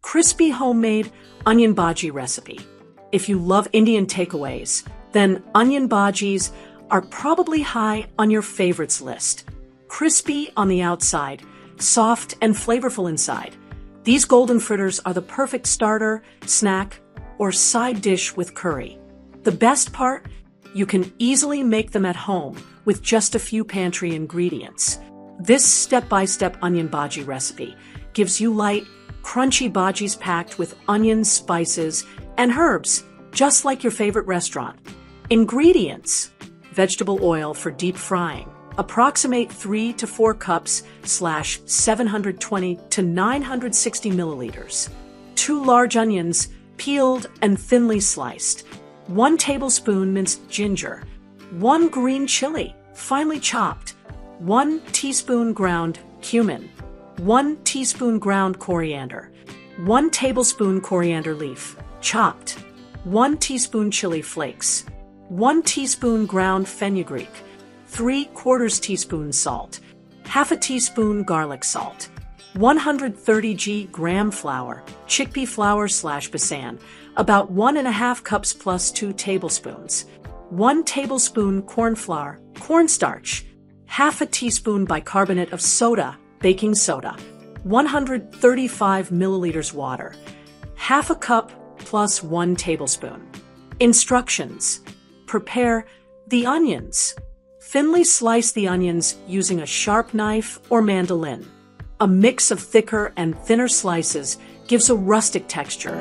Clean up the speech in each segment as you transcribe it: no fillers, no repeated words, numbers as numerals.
crispy homemade onion bhaji recipe. If you love Indian takeaways, then onion bhajis are probably high on your favorites list. Crispy on the outside, soft and flavorful inside. These golden fritters are the perfect starter, snack, or side dish with curry. The best part? You can easily make them at home with just a few pantry ingredients. This step-by-step onion bhaji recipe gives you light, crunchy bhajis packed with onions, spices, and herbs, just like your favorite restaurant. Ingredients: vegetable oil for deep frying. Approximate 3 to 4 cups / 720 to 960 milliliters. 2 large onions, peeled and thinly sliced. 1 tablespoon minced ginger. 1 green chili, finely chopped. 1 teaspoon ground cumin. 1 teaspoon ground coriander. 1 tablespoon coriander leaf, chopped. 1 teaspoon chili flakes. 1 teaspoon ground fenugreek. 3/4 teaspoon salt. Half a teaspoon garlic salt. 130 gram flour, chickpea flour / besan, about 1½ cups plus 2 tablespoons. 1 tablespoon corn flour, cornstarch. Half a teaspoon bicarbonate of soda, baking soda. 135 milliliters water. Half a cup plus 1 tablespoon. Instructions: prepare the onions. Thinly slice the onions using a sharp knife or mandolin. A mix of thicker and thinner slices gives a rustic texture.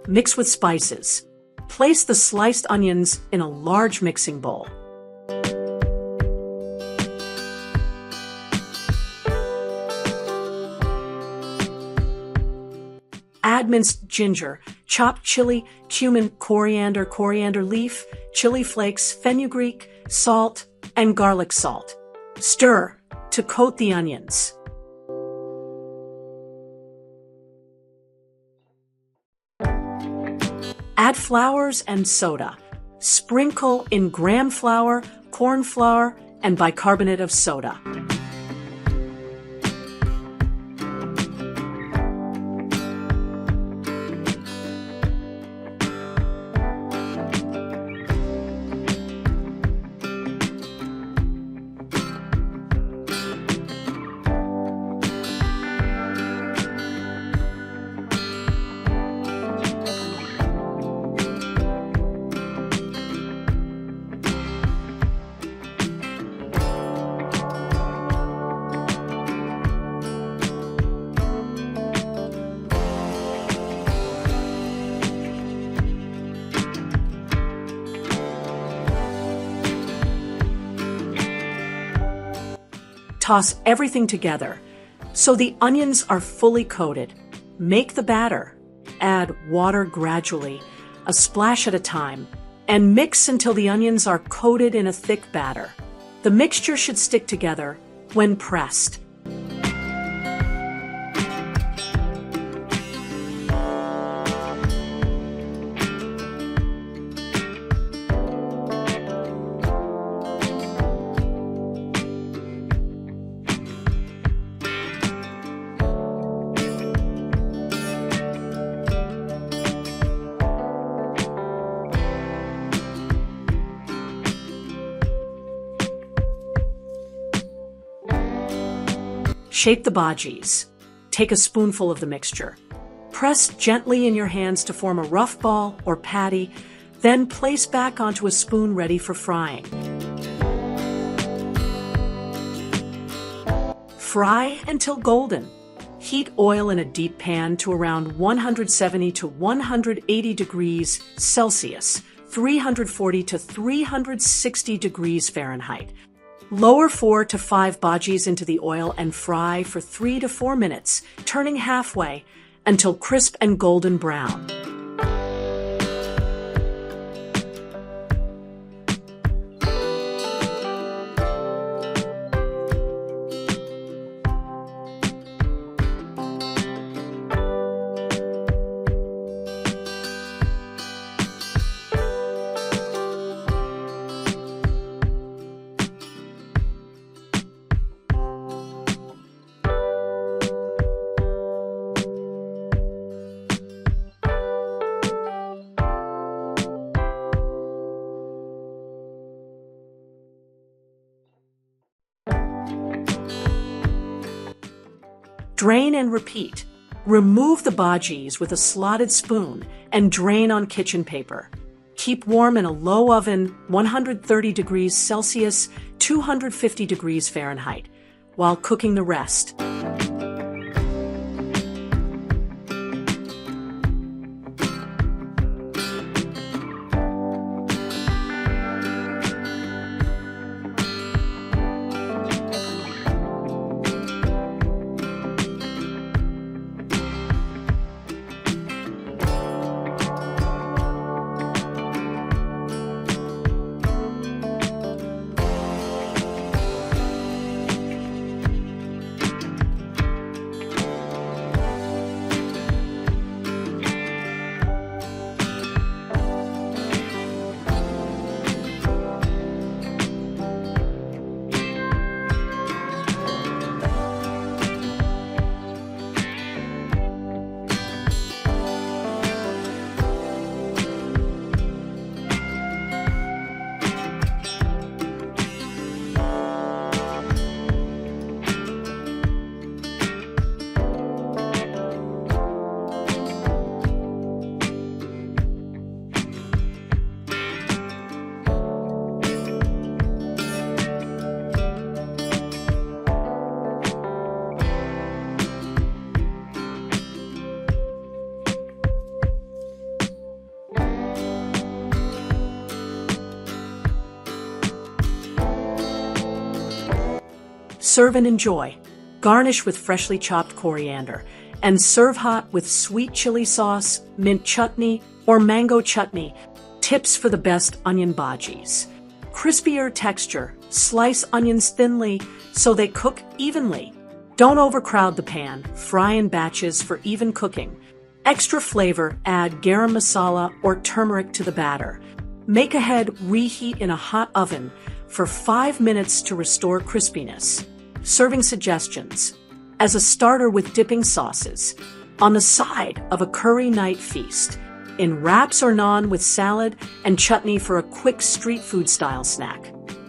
Mix with spices. Place the sliced onions in a large mixing bowl. Add minced ginger, chopped chili, cumin, coriander leaf, chili flakes, fenugreek, salt, and garlic salt. Stir to coat the onions. Add flours and soda. Sprinkle in gram flour, corn flour, and bicarbonate of soda. Toss everything together so the onions are fully coated. Make the batter. Add water gradually, a splash at a time, and mix until the onions are coated in a thick batter. The mixture should stick together when pressed. Shape the bhajees. Take a spoonful of the mixture. Press gently in your hands to form a rough ball or patty, then place back onto a spoon ready for frying. Fry until golden. Heat oil in a deep pan to around 170 to 180 degrees Celsius, 340 to 360 degrees Fahrenheit. Lower 4 to 5 bhajis into the oil and fry for 3 to 4 minutes, turning halfway until crisp and golden brown. Drain and repeat. Remove the bhajis with a slotted spoon and drain on kitchen paper. Keep warm in a low oven, 130 degrees Celsius, 250 degrees Fahrenheit, while cooking the rest. Serve and enjoy. Garnish with freshly chopped coriander and serve hot with sweet chili sauce, mint chutney, or mango chutney. Tips for the best onion bhajis. Crispier texture. Slice onions thinly so they cook evenly. Don't overcrowd the pan. Fry in batches for even cooking. Extra flavor, add garam masala or turmeric to the batter. Make ahead, reheat in a hot oven for 5 minutes to restore crispiness. Serving suggestions. As a starter with dipping sauces. On the side of a curry night feast. In wraps or naan with salad and chutney for a quick street food style snack.